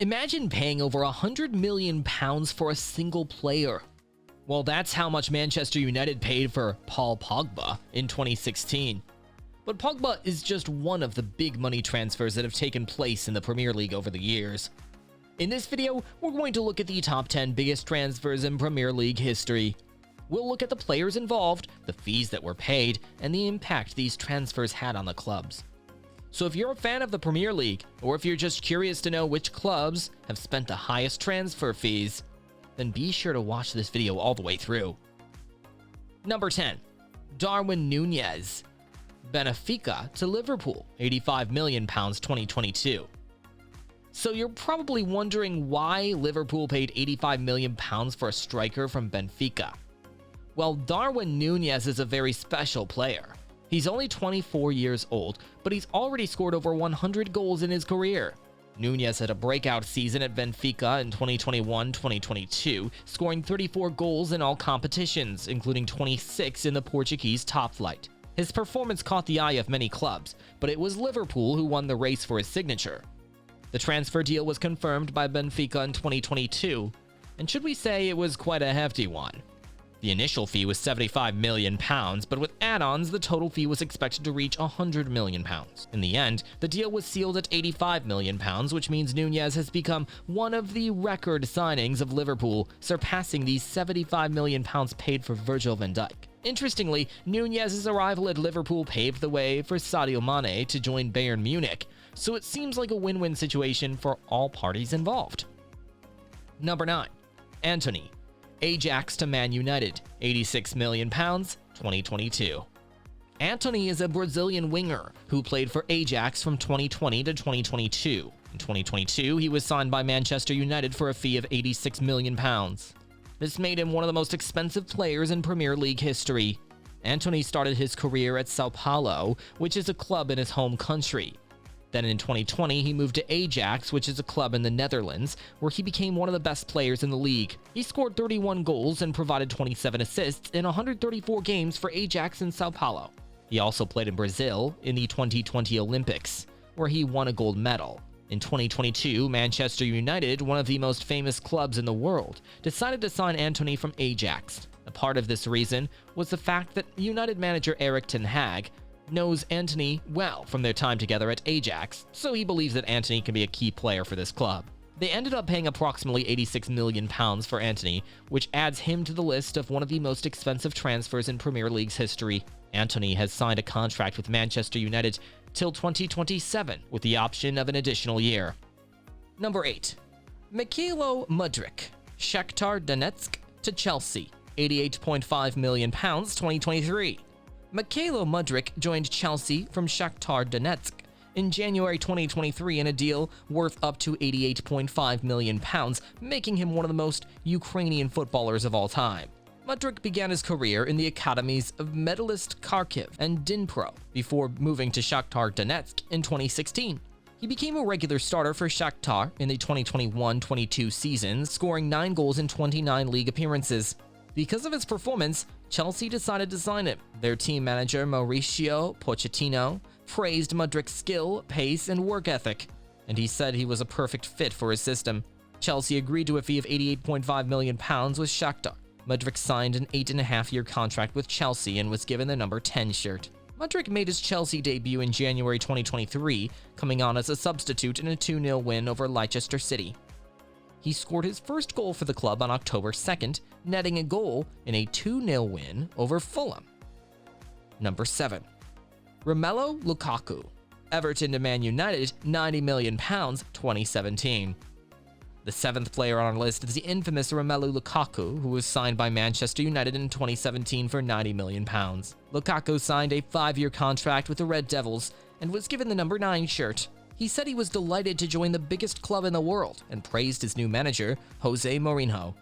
Imagine paying over £100 million for a single player. Well, that's how much Manchester United paid for Paul Pogba in 2016. But Pogba is just one of the big money transfers that have taken place in the Premier League over the years. In this video, we're going to look at the top 10 biggest transfers in Premier League history. We'll look at the players involved, the fees that were paid, and the impact these transfers had on the clubs. So if you're a fan of the Premier League, or if you're just curious to know which clubs have spent the highest transfer fees, then be sure to watch this video all the way through. Number 10. Darwin Nunez. Benfica to Liverpool, £85 million 2022. So you're probably wondering why Liverpool paid £85 million for a striker from Benfica. Well, Darwin Nunez is a very special player. He's only 24 years old, but he's already scored over 100 goals in his career. Nunez had a breakout season at Benfica in 2021-2022, scoring 34 goals in all competitions, including 26 in the Portuguese top flight. His performance caught the eye of many clubs, but it was Liverpool who won the race for his signature. The transfer deal was confirmed by Benfica in 2022, and should we say it was quite a hefty one. The initial fee was £75 million, but with add-ons, the total fee was expected to reach £100 million. In the end, the deal was sealed at £85 million, which means Nunez has become one of the record signings of Liverpool, surpassing the £75 million paid for Virgil van Dijk. Interestingly, Nunez's arrival at Liverpool paved the way for Sadio Mane to join Bayern Munich, so it seems like a win-win situation for all parties involved. Number 9. Antony. Ajax to Man United, £86 million 2022. Antony is a Brazilian winger who played for Ajax from 2020 to 2022. In 2022, he was signed by Manchester United for a fee of £86 million. This made him one of the most expensive players in Premier League history. Antony started his career at Sao Paulo, which is a club in his home country. Then in 2020, he moved to Ajax, which is a club in the Netherlands, where he became one of the best players in the league. He scored 31 goals and provided 27 assists in 134 games for Ajax in Sao Paulo. He also played in Brazil in the 2020 Olympics, where he won a gold medal. In 2022, Manchester United, one of the most famous clubs in the world, decided to sign Antony from Ajax. A part of this reason was the fact that United manager Erik ten Hag knows Antony well from their time together at Ajax, so he believes that Antony can be a key player for this club. They ended up paying approximately £86 million for Antony, which adds him to the list of one of the most expensive transfers in Premier League's history. Antony has signed a contract with Manchester United till 2027, with the option of an additional year. Number 8. Miykhailo Mudryk. Shakhtar Donetsk to Chelsea, £88.5 million 2023. Miykhailo Mudryk joined Chelsea from Shakhtar Donetsk in January 2023 in a deal worth up to £88.5 million, making him one of the most Ukrainian footballers of all time. Mudryk began his career in the academies of Metalist Kharkiv and Dnipro before moving to Shakhtar Donetsk in 2016. He became a regular starter for Shakhtar in the 2021-22 season, scoring 9 goals in 29 league appearances. Because of his performance, Chelsea decided to sign him. Their team manager, Mauricio Pochettino, praised Mudryk's skill, pace, and work ethic, and he said he was a perfect fit for his system. Chelsea agreed to a fee of £88.5 million with Shakhtar. Mudryk signed an 8.5-year contract with Chelsea and was given the number 10 shirt. Mudryk made his Chelsea debut in January 2023, coming on as a substitute in a 2-0 win over Leicester City. He scored his first goal for the club on October 2nd, netting a goal in a 2-0 win over Fulham. Number 7. Romelu Lukaku. Everton to Man United, £90 million 2017. The 7th player on our list is the infamous Romelu Lukaku, who was signed by Manchester United in 2017 for £90 million. Lukaku signed a 5-year contract with the Red Devils and was given the number 9 shirt. He said he was delighted to join the biggest club in the world and praised his new manager, Jose Mourinho.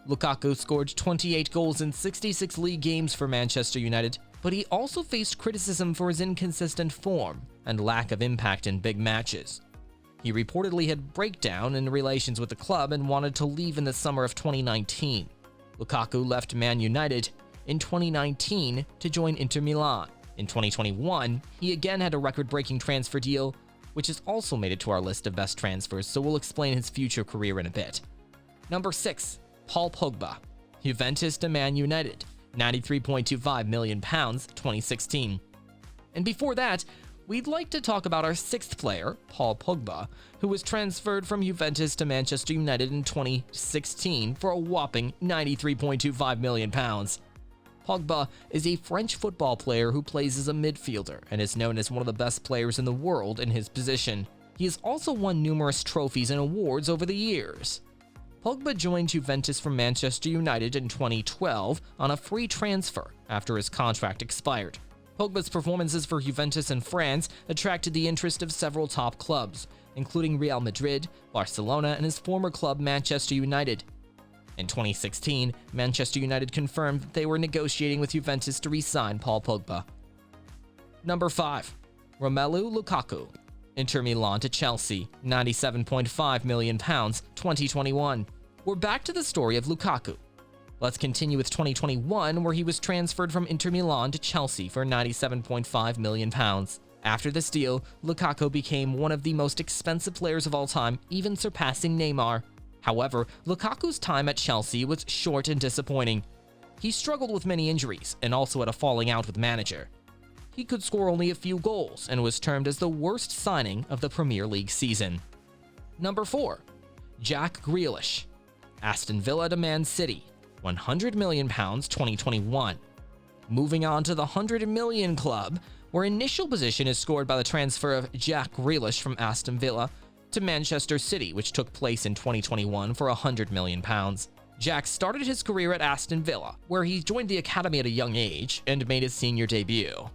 Lukaku scored 28 goals in 66 league games for Manchester United, but he also faced criticism for his inconsistent form and lack of impact in big matches. He reportedly had breakdown in relations with the club and wanted to leave in the summer of 2019. Lukaku left Man United in 2019 to join Inter Milan. In 2021, he again had a record-breaking transfer deal which has also made it to our list of best transfers, so we'll explain his future career in a bit. Number 6, Paul Pogba, Juventus to Man United, £93.25 million, 2016. And before that, we'd like to talk about our 6th player, Paul Pogba, who was transferred from Juventus to Manchester United in 2016 for a whopping £93.25 million. Pogba is a French football player who plays as a midfielder and is known as one of the best players in the world in his position. He has also won numerous trophies and awards over the years. Pogba joined Juventus from Manchester United in 2012 on a free transfer after his contract expired. Pogba's performances for Juventus and France attracted the interest of several top clubs, including Real Madrid, Barcelona, and his former club Manchester United. In 2016, Manchester United confirmed that they were negotiating with Juventus to re-sign Paul Pogba. Number 5, Romelu Lukaku, Inter Milan to Chelsea, £97.5 million, 2021. We're back to the story of Lukaku. Let's continue with 2021, where he was transferred from Inter Milan to Chelsea for £97.5 million. After this deal, Lukaku became one of the most expensive players of all time, even surpassing Neymar. However, Lukaku's time at Chelsea was short and disappointing. He struggled with many injuries and also had a falling out with manager. He could score only a few goals and was termed as the worst signing of the Premier League season. Number 4, Jack Grealish, Aston Villa to Man City, £100 million, 2021. Moving on to the 100 million club, where initial position is scored by the transfer of Jack Grealish from Aston Villa to Manchester City, which took place in 2021 for £100 million. Jack started his career at Aston Villa, where he joined the academy at a young age and made his senior debut.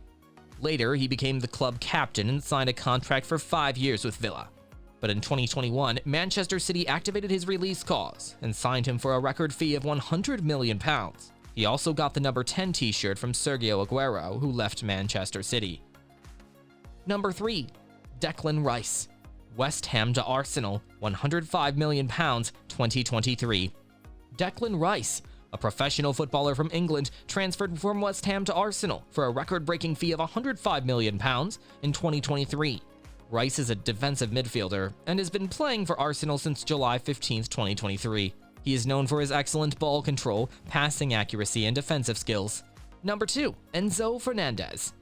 Later, he became the club captain and signed a contract for 5 years with Villa. But in 2021, Manchester City activated his release clause and signed him for a record fee of £100 million. He also got the number 10 t-shirt from Sergio Aguero, who left Manchester City. Number 3, Declan Rice, West Ham to Arsenal, £105 million, 2023. Declan Rice, a professional footballer from England, transferred from West Ham to Arsenal for a record-breaking fee of £105 million in 2023. Rice is a defensive midfielder and has been playing for Arsenal since July 15, 2023. He is known for his excellent ball control, passing accuracy, and defensive skills. Number 2, Enzo Fernandez,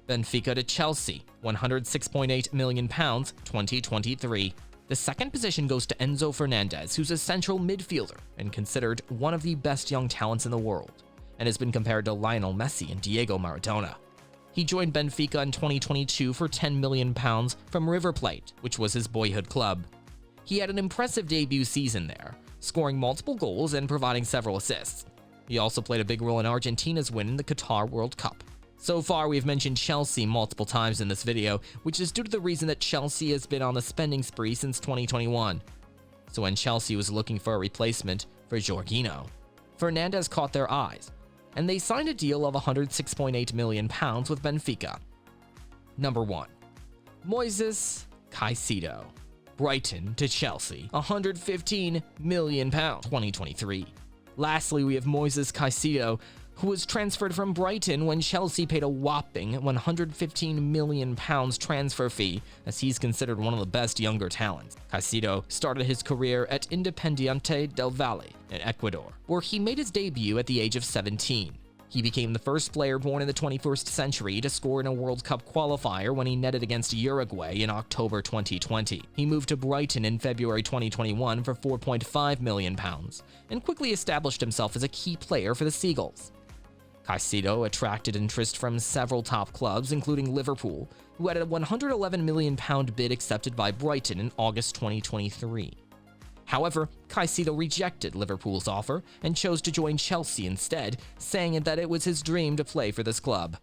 Benfica to Chelsea, £106.8 million, 2023. The second position goes to Enzo Fernandez, who's a central midfielder and considered one of the best young talents in the world, and has been compared to Lionel Messi and Diego Maradona. He joined Benfica in 2022 for £10 million from River Plate, which was his boyhood club. He had an impressive debut season there, scoring multiple goals and providing several assists. He also played a big role in Argentina's win in the Qatar World Cup. So far, we've mentioned Chelsea multiple times in this video, which is due to the reason that Chelsea has been on the spending spree since 2021. So when Chelsea was looking for a replacement for Jorginho, Fernandez caught their eyes, and they signed a deal of £106.8 million with Benfica. Number 1, Moises Caicedo, Brighton to Chelsea, £115 million, 2023. Lastly, we have Moises Caicedo, who was transferred from Brighton when Chelsea paid a whopping £115 million transfer fee, as he's considered one of the best younger talents. Caicedo started his career at Independiente del Valle in Ecuador, where he made his debut at the age of 17. He became the first player born in the 21st century to score in a World Cup qualifier when he netted against Uruguay in October 2020. He moved to Brighton in February 2021 for £4.5 million and quickly established himself as a key player for the Seagulls. Caicedo attracted interest from several top clubs, including Liverpool, who had a £111 million bid accepted by Brighton in August 2023. However, Caicedo rejected Liverpool's offer and chose to join Chelsea instead, saying that it was his dream to play for this club.